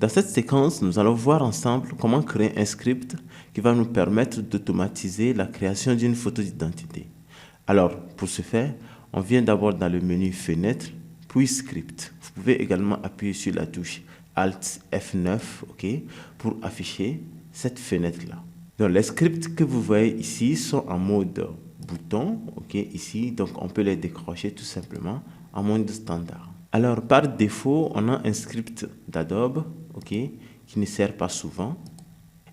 Dans cette séquence, nous allons voir ensemble comment créer un script qui va nous permettre d'automatiser la création d'une photo d'identité. Alors, pour ce faire, on vient d'abord dans le menu Fenêtre, puis Script. Vous pouvez également appuyer sur la touche Alt F9, ok, pour afficher cette fenêtre-là. Donc, les scripts que vous voyez ici sont en mode bouton, ok, ici, donc on peut les décrocher tout simplement en mode standard. Alors, par défaut, on a un script d'Adobe, ok, qui ne sert pas souvent.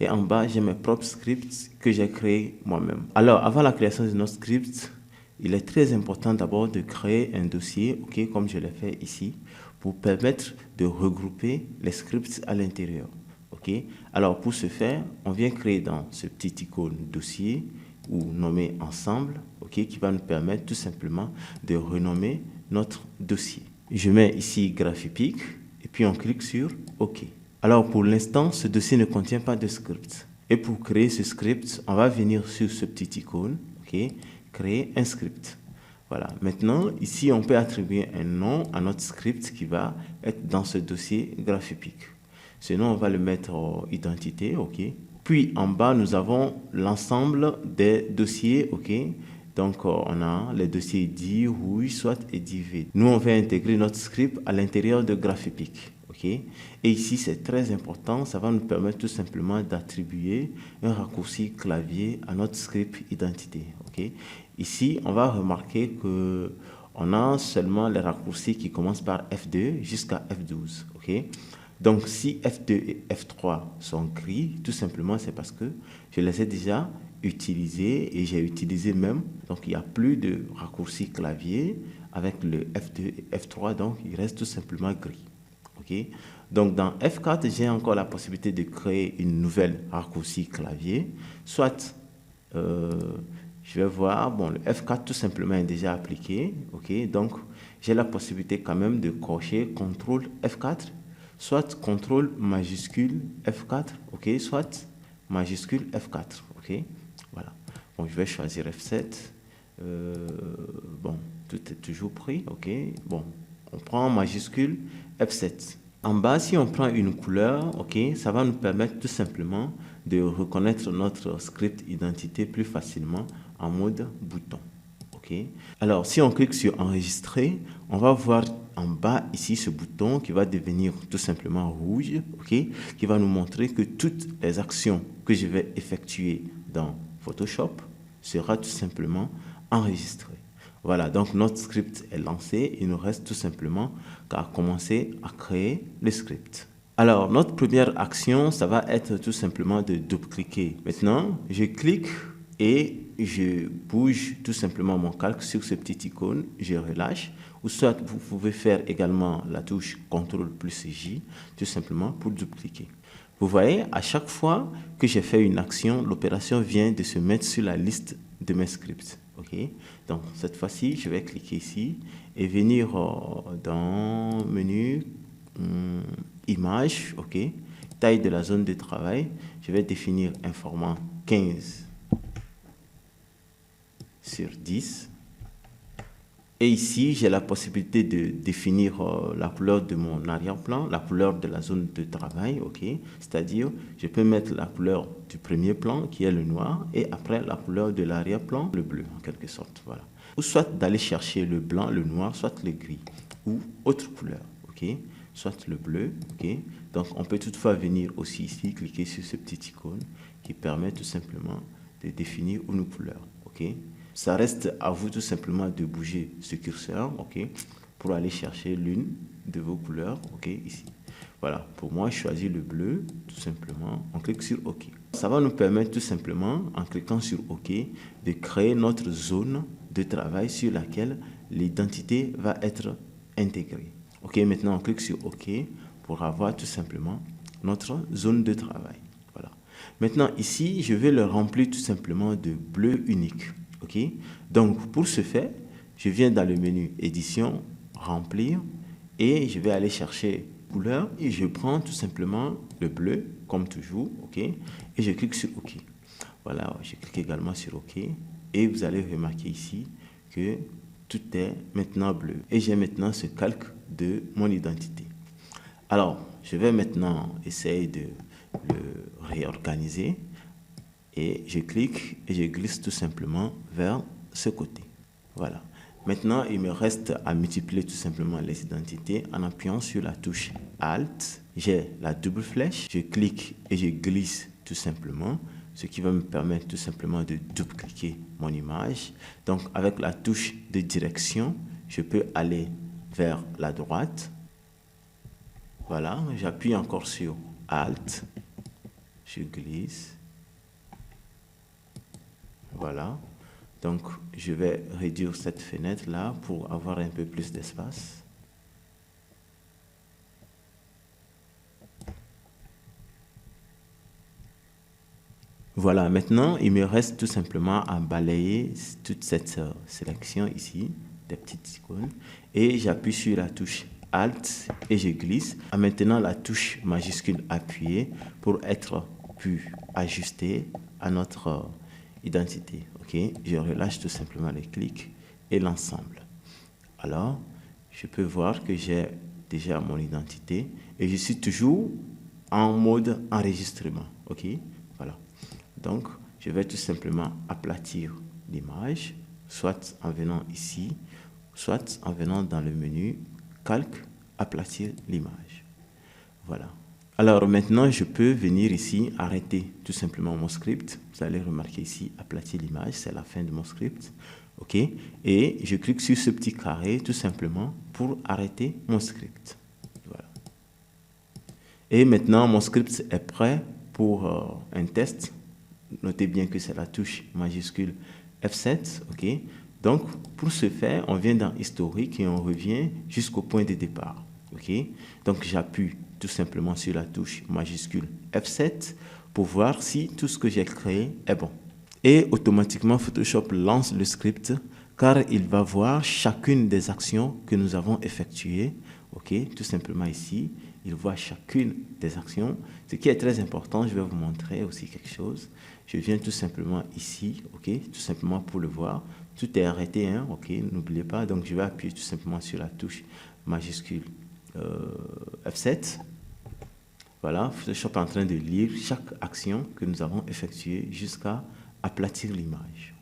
Et en bas, j'ai mes propres scripts que j'ai créés moi-même. Alors, avant la création de notre script, il est très important d'abord de créer un dossier, ok, comme je l'ai fait ici, pour permettre de regrouper les scripts à l'intérieur. Ok. Alors, pour ce faire, on vient créer dans ce petit icône dossier ou nommer ensemble, ok, qui va nous permettre tout simplement de renommer notre dossier. Je mets ici Graphipic et puis on clique sur OK. Alors pour l'instant, ce dossier ne contient pas de script. Et pour créer ce script, on va venir sur ce petit icône, OK, créer un script. Voilà. Maintenant, ici, on peut attribuer un nom à notre script qui va être dans ce dossier Graphipic. Ce nom, on va le mettre en identité, OK. Puis en bas, nous avons l'ensemble des dossiers, OK. Donc, on a les dossiers dits, rouge, soit et dit vide. Nous, on va intégrer notre script à l'intérieur de Graphipic. OK? Et ici, c'est très important. Ça va nous permettre tout simplement d'attribuer un raccourci clavier à notre script identité. OK? Ici, on va remarquer qu'on a seulement les raccourcis qui commencent par F2 jusqu'à F12. OK? Donc, si F2 et F3 sont gris, tout simplement, c'est parce que je les ai déjà utilisé et j'ai utilisé même, donc il n'y a plus de raccourci clavier avec le F2 et F3, donc il reste tout simplement gris. Okay? Donc dans F4, j'ai encore la possibilité de créer une nouvelle raccourci clavier, soit je vais voir, bon, le F4 tout simplement est déjà appliqué, ok, donc j'ai la possibilité quand même de cocher CTRL F4, soit CTRL majuscule F4, ok, soit majuscule F4, ok. Voilà. Bon, je vais choisir F7. Bon, tout est toujours pris. OK. Bon, on prend majuscule F7. En bas, si on prend une couleur, OK, ça va nous permettre tout simplement de reconnaître notre script identité plus facilement en mode bouton. OK. Alors, si on clique sur enregistrer, on va voir en bas ici ce bouton qui va devenir tout simplement rouge, OK, qui va nous montrer que toutes les actions que je vais effectuer dans Photoshop sera tout simplement enregistré. Voilà, donc notre script est lancé. Il nous reste tout simplement qu'à commencer à créer le script. Alors, notre première action, ça va être tout simplement de double-cliquer. Maintenant, je clique et je bouge tout simplement mon calque sur ce petit icône. Je relâche. Ou soit vous pouvez faire également la touche CTRL plus J, tout simplement pour double-cliquer. Vous voyez, à chaque fois que j'ai fait une action, l'opération vient de se mettre sur la liste de mes scripts. Okay? Donc, cette fois-ci, je vais cliquer ici et venir dans menu image, ok, taille de la zone de travail. Je vais définir un format 15 sur 10. Et ici, j'ai la possibilité de définir la couleur de mon arrière-plan, la couleur de la zone de travail, ok. C'est-à-dire, je peux mettre la couleur du premier plan, qui est le noir, et après la couleur de l'arrière-plan, le bleu, en quelque sorte, voilà. Ou soit d'aller chercher le blanc, le noir, soit le gris, ou autre couleur, ok. Soit le bleu, ok. Donc, on peut toutefois venir aussi ici, cliquer sur ce petit icône, qui permet tout simplement de définir une couleur, ok. Ça reste à vous tout simplement de bouger ce curseur, ok, pour aller chercher l'une de vos couleurs, ok, ici. Voilà, pour moi, je choisis le bleu, tout simplement, on clique sur OK. Ça va nous permettre tout simplement, en cliquant sur OK, de créer notre zone de travail sur laquelle l'identité va être intégrée. Ok, maintenant on clique sur OK pour avoir tout simplement notre zone de travail. Voilà. Maintenant ici, je vais le remplir tout simplement de bleu unique. OK? Donc, pour ce faire, je viens dans le menu Édition, Remplir, et je vais aller chercher couleur, et je prends tout simplement le bleu, comme toujours, OK? Et je clique sur OK. Voilà, je clique également sur OK, et vous allez remarquer ici que tout est maintenant bleu. Et j'ai maintenant ce calque de mon identité. Alors, je vais maintenant essayer de le réorganiser et je clique et je glisse tout simplement vers ce côté. Voilà. Maintenant, il me reste à multiplier tout simplement les identités en appuyant sur la touche Alt. J'ai la double flèche, je clique et je glisse tout simplement, ce qui va me permettre tout simplement de double-cliquer mon image. Donc, avec la touche de direction, je peux aller vers la droite. Voilà, j'appuie encore sur Alt, je glisse. Voilà. Donc, je vais réduire cette fenêtre-là pour avoir un peu plus d'espace. Voilà, maintenant, il me reste tout simplement à balayer toute cette sélection ici, des petites icônes, et j'appuie sur la touche Alt et je glisse, en maintenant la touche majuscule appuyée pour être plus ajusté à notre identité. Ok, je relâche tout simplement les clics et l'ensemble. Alors, je peux voir que j'ai déjà mon identité et je suis toujours en mode enregistrement. Ok, voilà. Donc, je vais tout simplement aplatir l'image, soit en venant ici, soit en venant dans le menu calque, aplatir l'image. Voilà. Alors maintenant, je peux venir ici, arrêter tout simplement mon script. Vous allez remarquer ici, aplatir l'image, c'est la fin de mon script. OK? Et je clique sur ce petit carré tout simplement pour arrêter mon script. Voilà. Et maintenant, mon script est prêt pour un test. Notez bien que c'est la touche majuscule F7. OK? Donc, pour ce faire, on vient dans historique et on revient jusqu'au point de départ. OK? Donc, j'appuie tout simplement sur la touche majuscule F7 pour voir si tout ce que j'ai créé est bon. Et automatiquement, Photoshop lance le script car il va voir chacune des actions que nous avons effectuées. OK? Tout simplement ici, il voit chacune des actions. Ce qui est très important, je vais vous montrer aussi quelque chose. Je viens tout simplement ici, OK? Tout simplement pour le voir. Tout est arrêté, hein? OK? N'oubliez pas. Donc, je vais appuyer tout simplement sur la touche majuscule F7. Voilà, Photoshop est en train de lire chaque action que nous avons effectuée jusqu'à aplatir l'image.